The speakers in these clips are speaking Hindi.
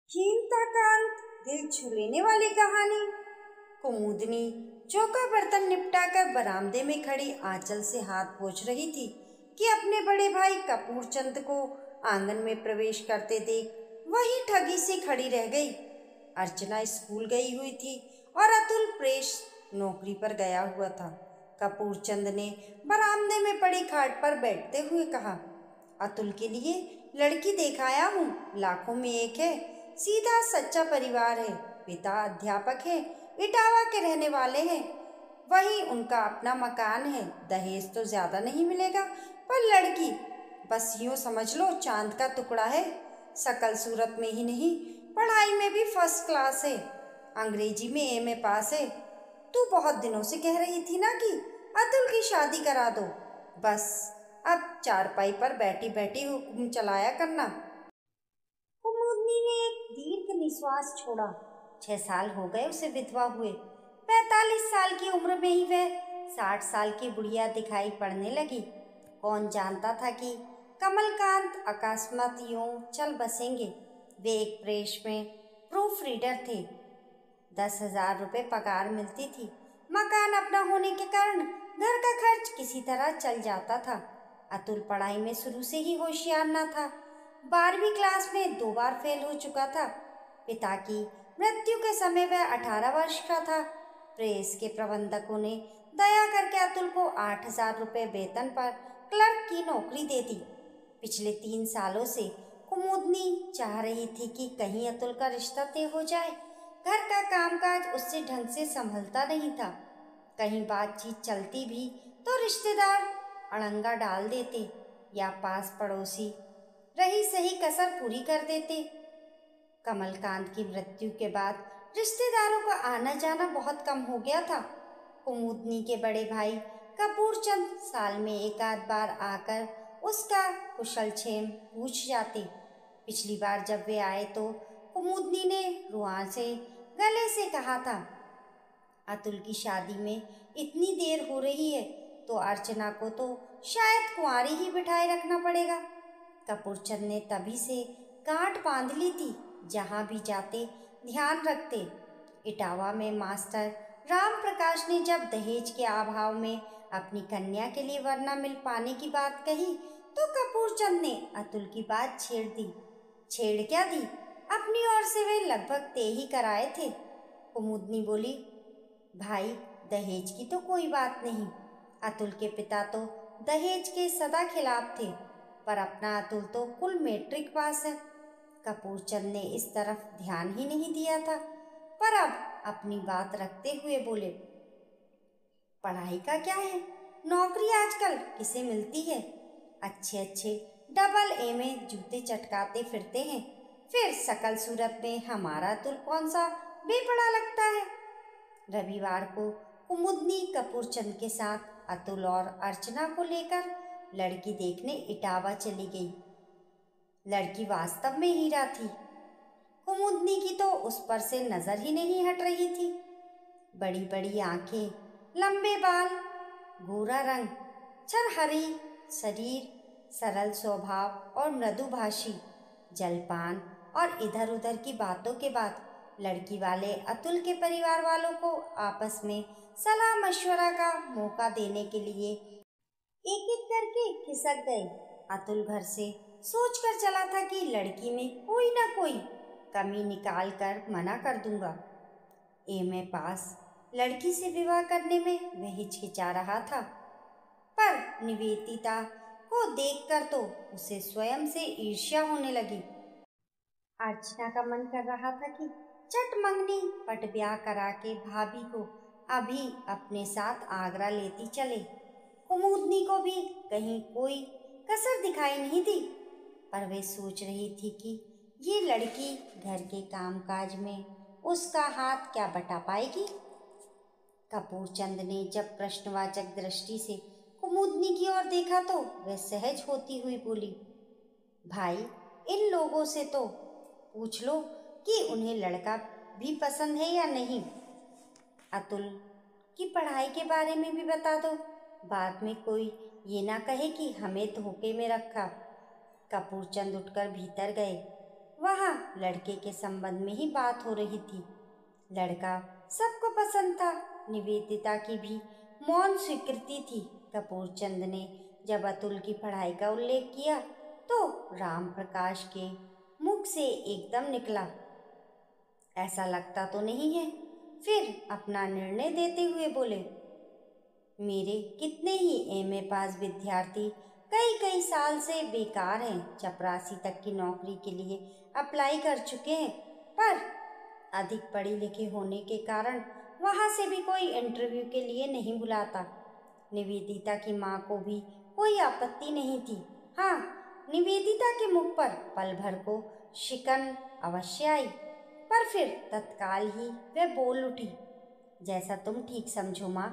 खींताकांत दिल छू लेने वाली कहानी। कुमुदनी चौका बर्तन निपटाकर बरामदे में खड़ी आंचल से हाथ पोंछ रही थी कि अपने बड़े भाई कपूर चंद को आंगन में प्रवेश करते देख वही ठगी से खड़ी रह गई। अर्चना स्कूल गई हुई थी और अतुल प्रेस नौकरी पर गया हुआ था। कपूर चंद ने बरामदे में पड़ी खाट पर बैठते हुए कहा, अतुल के लिए लड़की देखाया हूँ, लाखों में एक है, सीधा सच्चा परिवार है, पिता अध्यापक है, इटावा के रहने वाले हैं, वही उनका अपना मकान है, दहेज तो ज्यादा नहीं मिलेगा पर लड़की बस यूं समझ लो चांद का टुकड़ा है, शकल सूरत में ही नहीं पढ़ाई में भी फर्स्ट क्लास है, अंग्रेजी में एमए पास है। तू बहुत दिनों से कह रही थी ना कि अतुल की शादी करा दो, बस अब चारपाई पर बैठी बैठी हुक्म चलाया करना। कुमुदनी ने एक दीर्घ निश्वास छोड़ा। 6 साल हो गए उसे विधवा हुए। 45 साल की उम्र में ही वह 60 साल की बुढ़िया दिखाई पड़ने लगी। कौन जानता था कि कमलकांत अकस्मात यूं चल बसेंगे। वे एक प्रेस में प्रूफ रीडर थे। 10,000 रुपये पगार मिलती थी। मकान अपना होने के कारण घर का खर्च किसी तरह चल जाता था। अतुल पढ़ाई में शुरू से ही होशियार न था। 12वीं क्लास में 2 बार फेल हो चुका था। पिता की मृत्यु के समय वह 18 वर्ष का था। प्रेस के प्रबंधकों ने दया करके अतुल को 8,000 रुपये वेतन पर क्लर्क की नौकरी दे दी। पिछले 3 सालों से कुमुदनी चाह रही थी कि कहीं अतुल का रिश्ता तय हो जाए। घर का कामकाज उससे ढंग से संभलता नहीं था। कहीं बातचीत चलती भी तो रिश्तेदार अड़ंगा डाल देते या पास पड़ोसी रही सही कसर पूरी कर देते। कमलकांत की मृत्यु के बाद रिश्तेदारों का आना जाना बहुत कम हो गया था। कुमुदनी के बड़े भाई कपूर चंद साल में एक आध बार आकर उसका कुशल क्षेम पूछ जाते। पिछली बार जब वे आए तो कुमुदनी ने रुआ से गले से कहा था, अतुल की शादी में इतनी देर हो रही है तो अर्चना को तो शायद कुंवारी ही बिठाए रखना पड़ेगा। कपूर चंद ने तभी से गांठ बांध ली थी, जहां भी जाते ध्यान रखते। इटावा में मास्टर राम प्रकाश ने जब दहेज के अभाव में अपनी कन्या के लिए वरना मिल पाने की बात कही तो कपूर चंद ने अतुल की बात छेड़ दी। छेड़ क्या दी, अपनी ओर से वे लगभग तय ही कराए थे। कुमुदनी बोली, भाई दहेज की तो कोई बात नहीं, अतुल के पिता तो दहेज के सदा खिलाफ थे, पर अपना अतुल तो कुल मैट्रिक पास है। कपूर चंद ने इस तरफ ध्यान ही नहीं दिया था, पर अब अपनी बात रखते हुए बोले, पढ़ाई का क्या है, नौकरी आजकल किसे मिलती है, अच्छे अच्छे डबल ए में जूते चटकाते फिरते हैं, फिर शकल सूरत में हमारा अतुल कौन सा बेपड़ा लगता है। रविवार को कुमुदनी कपूर चंद के साथ अतुल और अर्चना को लेकर लड़की देखने इटावा चली गई। लड़की वास्तव में हीरा थी। कुमुदनी की तो उस पर से नजर ही नहीं हट रही थी। बड़ी बड़ी आंखें, लंबे बाल, गोरा रंग, छरहरी शरीर, सरल स्वभाव और मृदुभाषी। जलपान और इधर उधर की बातों के बाद लड़की वाले अतुल के परिवार वालों को आपस में सलाह मशवरा का मौका देने के लिए एक एक करके खिसक गए। अतुल घर से सोच कर चला था कि लड़की में कोई ना कोई कमी निकाल कर मना कर दूंगा। एमए पास लड़की से विवाह करने में वह हिचकिचा रहा था, पर निवेदिता को देखकर तो उसे स्वयं से ईर्ष्या होने लगी। अर्चना का मन कर रहा था कि चट मंगनी पट ब्याह करा के भाभी को अभी अपने साथ आगरा लेती चले। कुमुदनी को भी कहीं कोई कसर दिखाई नहीं दी, पर वे सोच रही थी कि ये लड़की घर के कामकाज में उसका हाथ क्या बटा पाएगी। कपूर चंद ने जब प्रश्नवाचक दृष्टि से कुमुदनी की ओर देखा तो वह सहज होती हुई बोली, भाई इन लोगों से तो पूछ लो कि उन्हें लड़का भी पसंद है या नहीं। अतुल की पढ़ाई के बारे में भी बता दो, बाद में कोई ये ना कहे कि हमें धोखे में रखा। कपूर चंद उठकर भीतर गए। वहाँ लड़के के संबंध में ही बात हो रही थी। लड़का सबको पसंद था। निवेदिता की भी मौन स्वीकृति थी। कपूर चंद ने जब अतुल की पढ़ाई का उल्लेख किया तो राम प्रकाश के मुख से एकदम निकला, ऐसा लगता तो नहीं है। फिर अपना निर्णय देते हुए बोले, मेरे कितने ही एमए पास विद्यार्थी कई कई साल से बेकार हैं, चपरासी तक की नौकरी के लिए अप्लाई कर चुके हैं, पर अधिक पढ़े लिखे होने के कारण वहाँ से भी कोई इंटरव्यू के लिए नहीं बुलाता। निवेदिता की माँ को भी कोई आपत्ति नहीं थी। हाँ, निवेदिता के मुख पर पल भर को शिकन अवश्य आई, पर फिर तत्काल ही वह बोल उठी, जैसा तुम ठीक समझो माँ।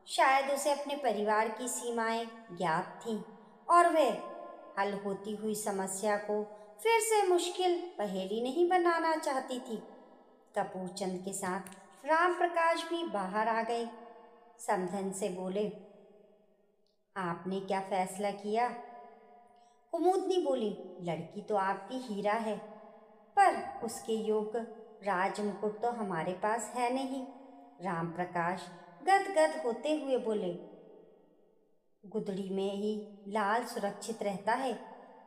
शायद उसे अपने परिवार की सीमाएं ज्ञात थीं और वह हल होती हुई समस्या को फिर से मुश्किल पहेली नहीं बनाना चाहती थी। कपूर चंद के साथ राम प्रकाश भी बाहर आ गए। समधन से बोले, आपने क्या फैसला किया? कुमुदनी बोली, लड़की तो आपकी हीरा है, पर उसके योग्य राजमुकुट तो हमारे पास है नहीं। राम प्रकाश गदगद होते हुए बोले, गुदड़ी में ही लाल सुरक्षित रहता है।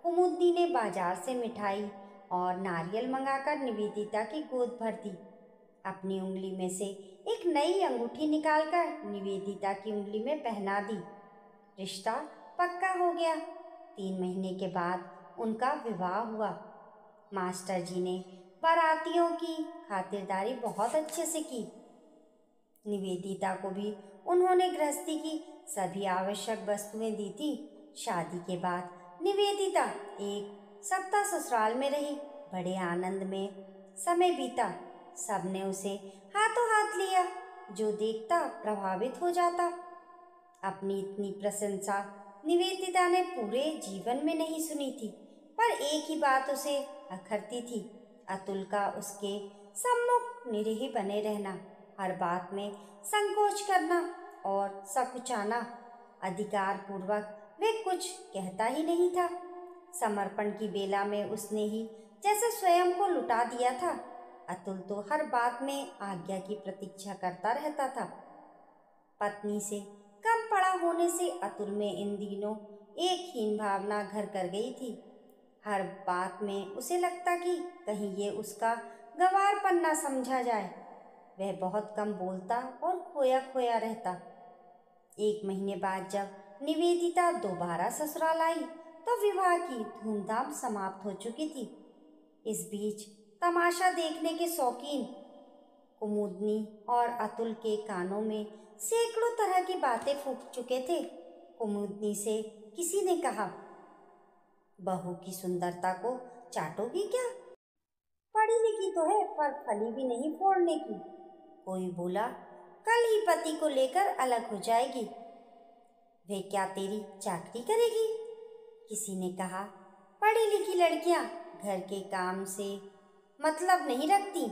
कुमुदनी ने बाजार से मिठाई और नारियल मंगाकर निवेदिता की गोद भर दी। अपनी उंगली में से एक नई अंगूठी निकालकर निवेदिता की उंगली में पहना दी। रिश्ता पक्का हो गया। 3 महीने के बाद उनका विवाह हुआ। मास्टर जी ने बारातियों की खातिरदारी बहुत अच्छे से की। निवेदिता को भी उन्होंने गृहस्थी की सभी आवश्यक वस्तुएं दी थी। शादी के बाद निवेदिता 1 सप्ताह ससुराल में रही। बड़े आनंद में समय बीता। सबने उसे हाथों हाथ लिया। जो देखता प्रभावित हो जाता। अपनी इतनी प्रशंसा निवेदिता ने पूरे जीवन में नहीं सुनी थी, पर एक ही बात उसे अखरती थी, अतुल का उसके सम्मुख निरीह बने रहना, हर बात में संकोच करना और सकुचाना। अधिकार पूर्वक वे कुछ कहता ही नहीं था। समर्पण की बेला में उसने ही जैसे स्वयं को लुटा दिया था। अतुल तो हर बात में आज्ञा की प्रतीक्षा करता रहता था। पत्नी से कम पड़ा होने से अतुल में इन दिनों एक हीन भावना घर कर गई थी। हर बात में उसे लगता कि कहीं ये उसका गंवारपन न समझा जाए। वह बहुत कम बोलता और खोया खोया रहता। 1 महीने बाद जब निवेदिता दोबारा ससुराल आई तो विवाह की धूमधाम समाप्त हो चुकी थी। इस बीच तमाशा देखने के शौकीन कुमुदनी और अतुल के कानों में सैकड़ों तरह की बातें फूंक चुके थे। कुमुदनी से किसी ने कहा, बहू की सुंदरता को चाटोगी क्या? पढ़ी लिखी तो है, पर फली भी नहीं फोड़ने की। कोई बोला, कल ही पति को लेकर अलग हो जाएगी। वे क्या तेरी चाकरी करेगी? किसी ने कहा, पढ़ी लिखी लड़कियां घर के काम से मतलब नहीं रखती,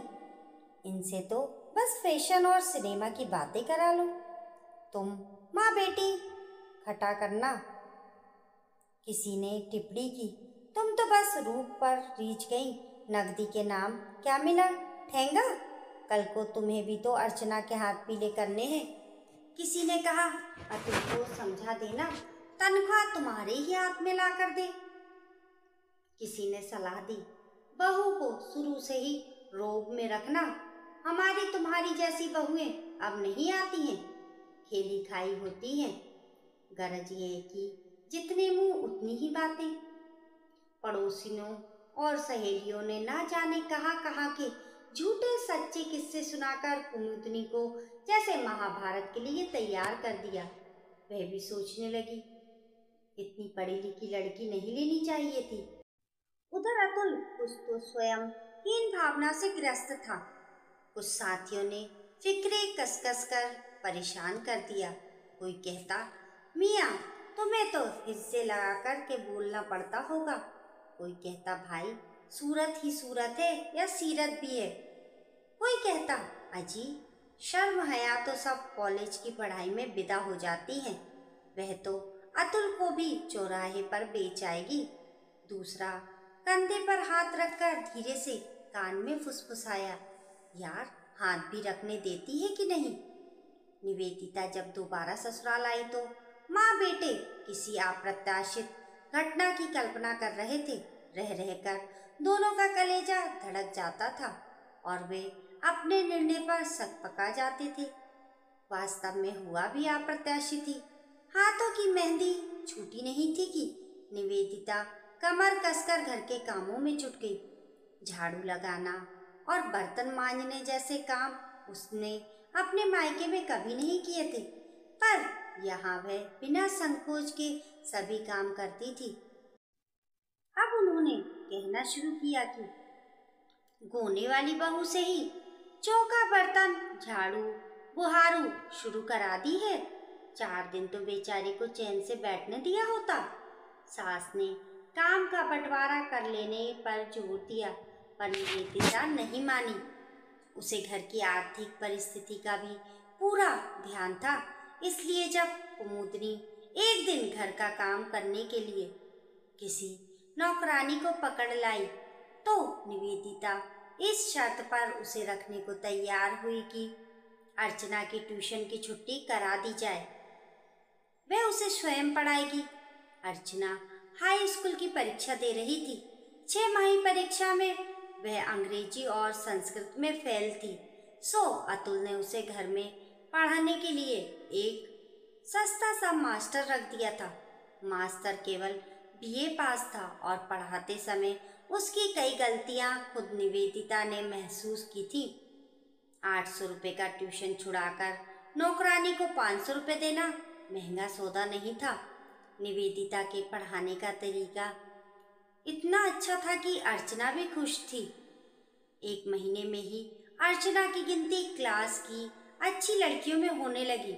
इनसे तो बस फैशन और सिनेमा की बातें करा लो। तुम माँ बेटी खटा करना। किसी ने टिप्पणी की, तुम तो बस रूप पर रीझ गई, नगदी के नाम क्या मिला? ठेंगा। कल को तुम्हें भी तो अर्चना के हाथ पीले करने हैं। किसी ने कहा, अतुल को समझा देना, तनख्वाह तुम्हारे ही हाथ में ला कर दे। किसी ने सलाह दी, बहू को शुरू से ही रोब में रखना, हमारी तुम्हारी जैसी बहुएं अब नहीं आती हैं, खेली खाई होती हैं। गरज ये कि जितने मुंह उतनी ही बातें। पड़ोसियों और सहेलियों ने ना जाने कहाँ कहाँ के झूठे सच्चे किस्से सुनाकर कुमुदनी को जैसे महाभारत के लिए तैयार कर दिया। वह भी सोचने लगी, इतनी पढ़ी लिखी लड़की नहीं लेनी चाहिए थी। उधर अतुल कुछ तो स्वयं हीन भावना से ग्रस्त था। कुछ साथियों ने फिक्रे कसकस कर परेशान कर दिया। कोई कहता, मियाँ तुम्हें तो हिस्से लगा कर के बोलना पड़ता होगा। कोई कहता, भाई सूरत ही सूरत है या सीरत भी है। कोई कहता, अजी शर्म हया तो सब कॉलेज की पढ़ाई में विदा हो जाती हैं, वह तो अतुल को भी चौराहे पर बेच आएगी। दूसरा कंधे पर हाथ रखकर धीरे से कान में फुसफुसाया, यार हाथ भी रखने देती है कि नहीं। निवेदिता जब दोबारा ससुराल आई तो माँ बेटे किसी अप्रत्याशित घटना की कल्पना कर रहे थे। रह रहकर दोनों का कलेजा धड़क जाता था और वे अपने निर्णय पर शक पका जाते थे। वास्तव में हुआ भी अप्रत्याशित थी। हाथों की मेहंदी छूटी नहीं थी कि निवेदिता कमर कसकर घर के कामों में जुट गई। झाड़ू लगाना और बर्तन मांजने जैसे काम उसने अपने मायके में कभी नहीं किए थे, पर यहाँ वह बिना संकोच के सभी काम करती थी। अब उन्होंने कहना शुरू किया कि गोने वाली बहू से ही चौका बर्तन झाड़ू बुहारू शुरू करा दी है। 4 दिन तो बेचारी को चैन से बैठने दिया होता। सास ने काम का बंटवारा कर लेने पर जोर दिया, पर निवेदिता नहीं मानी। उसे घर की आर्थिक परिस्थिति का भी पूरा ध्यान था, इसलिए जब कुमुदनी एक दिन घर का काम करने के लिए किसी नौकरानी को पकड़ लाई तो निवेदिता इस शर्त पर उसे रखने को तैयार हुई कि अर्चना की ट्यूशन की छुट्टी करा दी जाए। वह उसे स्वयं पढ़ाएगी। अर्चना हाई स्कूल की परीक्षा दे रही थी। 6 माही परीक्षा में वह अंग्रेजी और संस्कृत में फेल थी, सो अतुल ने उसे घर में पढ़ाने के लिए एक सस्ता सा मास्टर रख दिया था। मास्टर केवल बीए पास था और पढ़ाते समय उसकी कई गलतियां खुद निवेदिता ने महसूस की थी। 800 रुपये का ट्यूशन छुड़ाकर नौकरानी को 500 रुपये देना महंगा सौदा नहीं था। निवेदिता के पढ़ाने का तरीका इतना अच्छा था कि अर्चना भी खुश थी। 1 महीने में ही अर्चना की गिनती क्लास की अच्छी लड़कियों में होने लगी।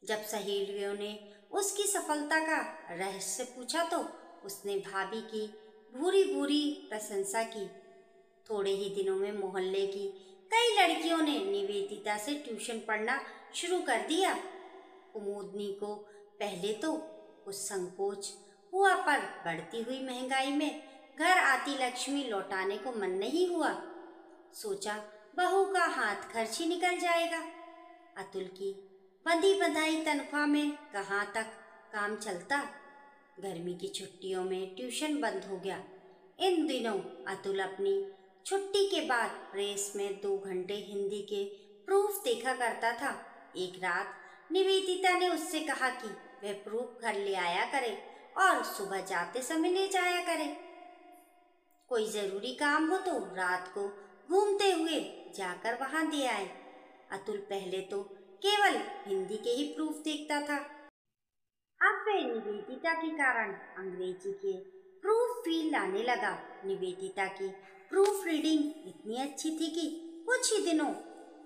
जब सहेलियों ने उसकी सफलता का रहस्य पूछा तो उसने भाभी की भूरी भूरी प्रशंसा की। थोड़े ही दिनों में मोहल्ले की कई लड़कियों ने निवेदिता से ट्यूशन पढ़ना शुरू कर दिया। कुमुदनी को पहले तो कुछ संकोच हुआ, पर बढ़ती हुई महंगाई में घर आती लक्ष्मी लौटाने को मन नहीं हुआ। सोचा बहू का हाथ खर्च ही निकल जाएगा। अतुल की बंधी बंधाई तनख्वाह में कहाँ तक काम चलता। गर्मी की छुट्टियों में ट्यूशन बंद हो गया। इन दिनों अतुल अपनी छुट्टी के बाद प्रेस में 2 घंटे हिंदी के प्रूफ देखा करता था। एक रात निवेदिता ने उससे कहा कि वह प्रूफ घर ले आया करे और सुबह जाते समय ले जाया करे। कोई जरूरी काम हो तो रात को घूमते हुए जाकर वहां दे आए। अतुल पहले तो केवल हिंदी के ही प्रूफ देखता था, अब वह निवेदिता के कारण अंग्रेजी के प्रूफ भी लाने लगा। निवेदिता की प्रूफ रीडिंग इतनी अच्छी थी कि कुछ ही दिनों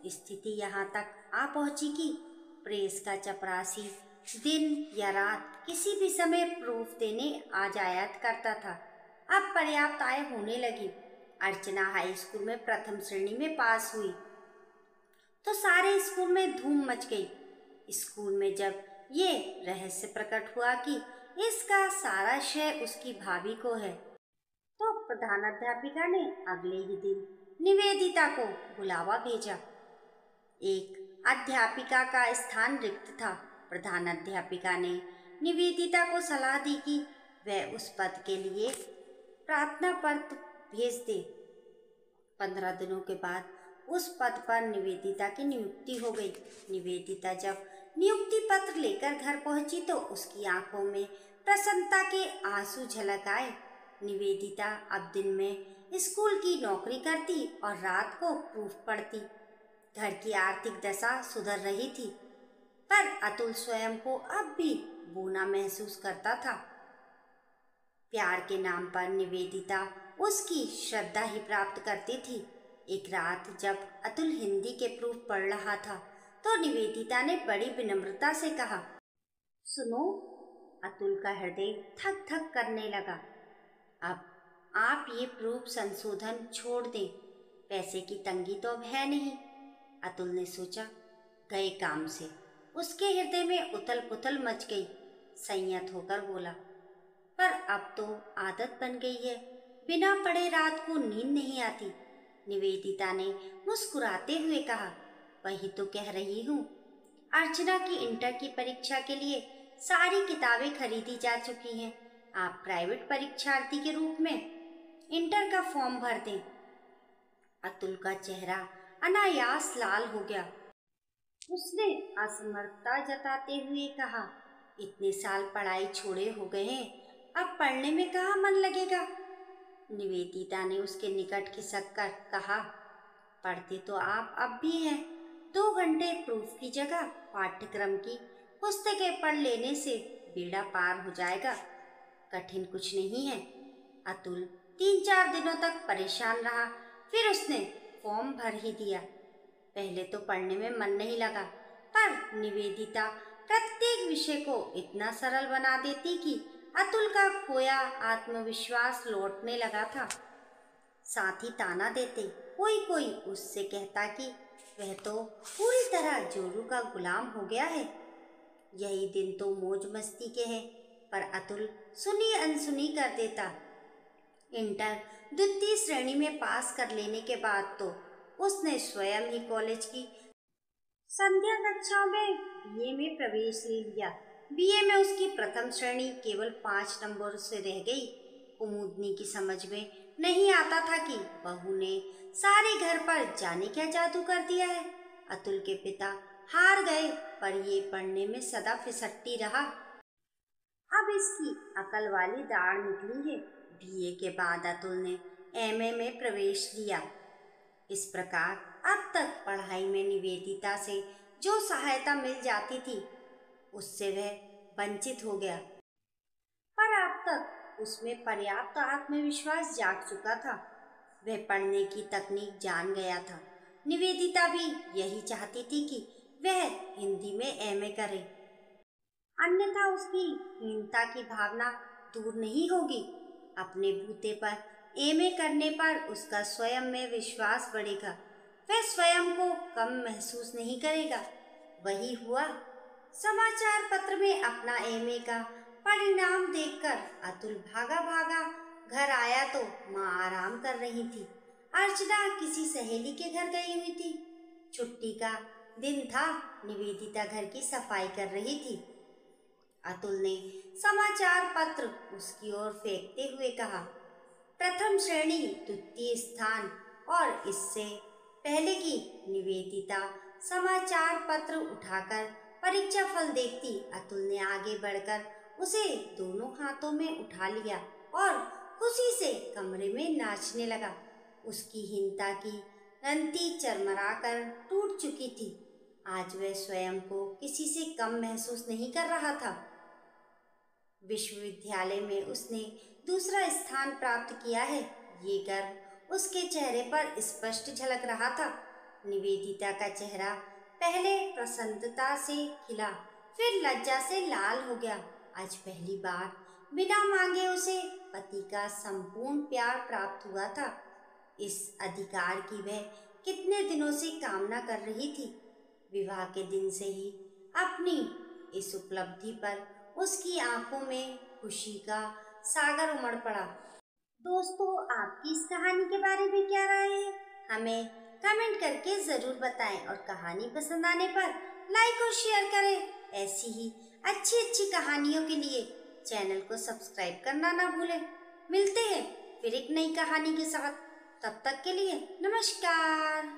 स्थिति यहाँ तक आ पहुंची कि प्रेस का चपरासी दिन या रात किसी भी समय प्रूफ देने आ जाया करता था। अब पर्याप्त आय होने लगी। अर्चना हाई स्कूल में प्रथम श्रेणी में पास हुई तो सारे स्कूल में धूम मच गई। स्कूल में जब ये रहस्य प्रकट हुआ कि इसका सारा श्रेय उसकी भाभी को है तो प्रधानाध्यापिका ने अगले ही दिन निवेदिता को बुलावा भेजा। एक अध्यापिका का स्थान रिक्त था। प्रधानाध्यापिका ने निवेदिता को सलाह दी कि वह उस पद के लिए प्रार्थना पत्र भेज दे। 15 दिनों के बाद उस पद पर निवेदिता की नियुक्ति हो गई। निवेदिता जब नियुक्ति पत्र लेकर घर पहुंची तो उसकी आंखों में प्रसन्नता के आंसू झलक आए। निवेदिता अब दिन में स्कूल की नौकरी करती और रात को प्रूफ पढ़ती। घर की आर्थिक दशा सुधर रही थी, पर अतुल स्वयं को अब भी बूना महसूस करता था। प्यार के नाम पर निवेदिता उसकी श्रद्धा ही प्राप्त करती थी। एक रात जब अतुल हिंदी के प्रूफ पढ़ रहा था तो निवेदिता ने बड़ी विनम्रता से कहा, सुनो। अतुल का हृदय थक थक करने लगा। अब आप ये प्रूफ संशोधन छोड़ दें, पैसे की तंगी तो अब है नहीं। अतुल ने सोचा, गए काम से। उसके हृदय में उथल पुथल मच गई। संयत होकर बोला, पर अब तो आदत बन गई है, बिना पढ़े रात को नींद नहीं आती। निवेदिता ने मुस्कुराते हुए कहा, वही तो कह रही हूँ। अर्चना की इंटर की परीक्षा के लिए सारी किताबें खरीदी जा चुकी हैं। आप प्राइवेट परीक्षार्थी के रूप में इंटर का फॉर्म भर दें। अतुल का चेहरा अनायास लाल हो गया। उसने असमर्थता जताते हुए कहा, इतने साल पढ़ाई छोड़े हो गए हैं, अब पढ़ने में कहाँ मन लगेगा। निवेदिता ने उसके निकट खिसक कर कहा, पढ़ते तो आप अब भी हैं। 2 घंटे प्रूफ की जगह पाठ्यक्रम की पुस्तकें पढ़ लेने से बेड़ा पार हो जाएगा, कठिन कुछ नहीं है। अतुल 3-4 दिनों तक परेशान रहा, फिर उसने फॉर्म भर ही दिया। पहले तो पढ़ने में मन नहीं लगा, पर निवेदिता प्रत्येक विषय को इतना सरल बना देती कि अतुल का खोया आत्मविश्वास लौटने लगा था। साथ ही ताना देते कोई कोई उससे कहता कि वह तो पूरी तरह जोरू का गुलाम हो गया है। यही दिन तो मौज मस्ती के हैं, पर अतुल सुनी अनसुनी कर देता। इंटर द्वितीय श्रेणी में पास कर लेने के बाद तो उसने स्वयं ही कॉलेज की संध्या कक्षाओं में बीए में प्रवेश ले लिया। बीए में उसकी प्रथम श्रेणी केवल 5 नंबर से रह गई। कुमुदनी की समझ में नहीं आता था कि बहू ने सारे घर पर जाने क्या जादू कर दिया है। अतुल के पिता हार गए, पर ये पढ़ने में सदा फिसलती रहा। अब इसकी अकल वाली दाढ़ निकली है। बीए के बाद अतुल ने एमए में प्रवेश लिया। इस प्रकार अब तक पढ़ाई में निवेदिता से जो सहायता मिल जाती थी, उससे वह वंचित हो गया। पर अब तक उसमें पर्याप्त आत्मविश्वास जाग चुका था। वह पढ़ने की तकनीक जान गया था। निवेदिता भी यही चाहती थी कि वह हिंदी में एमए करे, अन्यथा उसकी हीनता की भावना दूर नहीं होगी। अपने बूते पर एमए करने पर उसका स्वयं में विश्वास बढ़ेगा। वह स्वयं को कम महसूस नहीं करेगा। वही हुआ। समाचार पत्र में अपना एमए का परिणाम देखकर अतुल भागा भागा घर आया तो माँ आराम कर रही थी। अर्चना किसी सहेली के घर गई हुई थी। छुट्टी का दिन था। निवेदिता घर की सफाई कर रही थी। अतुल ने समाचार पत्र उसकी ओर फेंकते हुए कहा, प्रथम श्रेणी द्वितीय स्थान। और इससे पहले कि निवेदिता समाचार पत्र उठाकर परीक्षा फल देखती, अतुल ने आगे बढ़कर उसे दोनों हाथों में उठा लिया और खुशी से कमरे में नाचने लगा। उसकी हीनता की ग्रंथि चरमराकर टूट चुकी थी। आज वह स्वयं को किसी से कम महसूस नहीं कर रहा था। विश्वविद्यालय में उसने दूसरा स्थान प्राप्त किया है, ये गर्व उसके चेहरे पर स्पष्ट झलक रहा था। निवेदिता का चेहरा पहले प्रसन्नता से खिला, फिर लज्जा से लाल हो गया। आज पहली बार बिना मांगे उसे पति का संपूर्ण प्यार प्राप्त हुआ था। इस अधिकार की वह कितने दिनों से कामना कर रही थी। विवाह के दिन से ही अपनी इस उपलब्धि पर उसकी आंखों में खुशी का सागर उमड़ पड़ा। दोस्तों, आपकी इस कहानी के बारे में क्या राय है? हमें कमेंट करके ज़रूर बताएं और कहानी पसंद आने पर लाइक और शेयर करें। ऐसी ही अच्छी अच्छी कहानियों के लिए चैनल को सब्सक्राइब करना ना भूलें। मिलते हैं फिर एक नई कहानी के साथ। तब तक के लिए नमस्कार।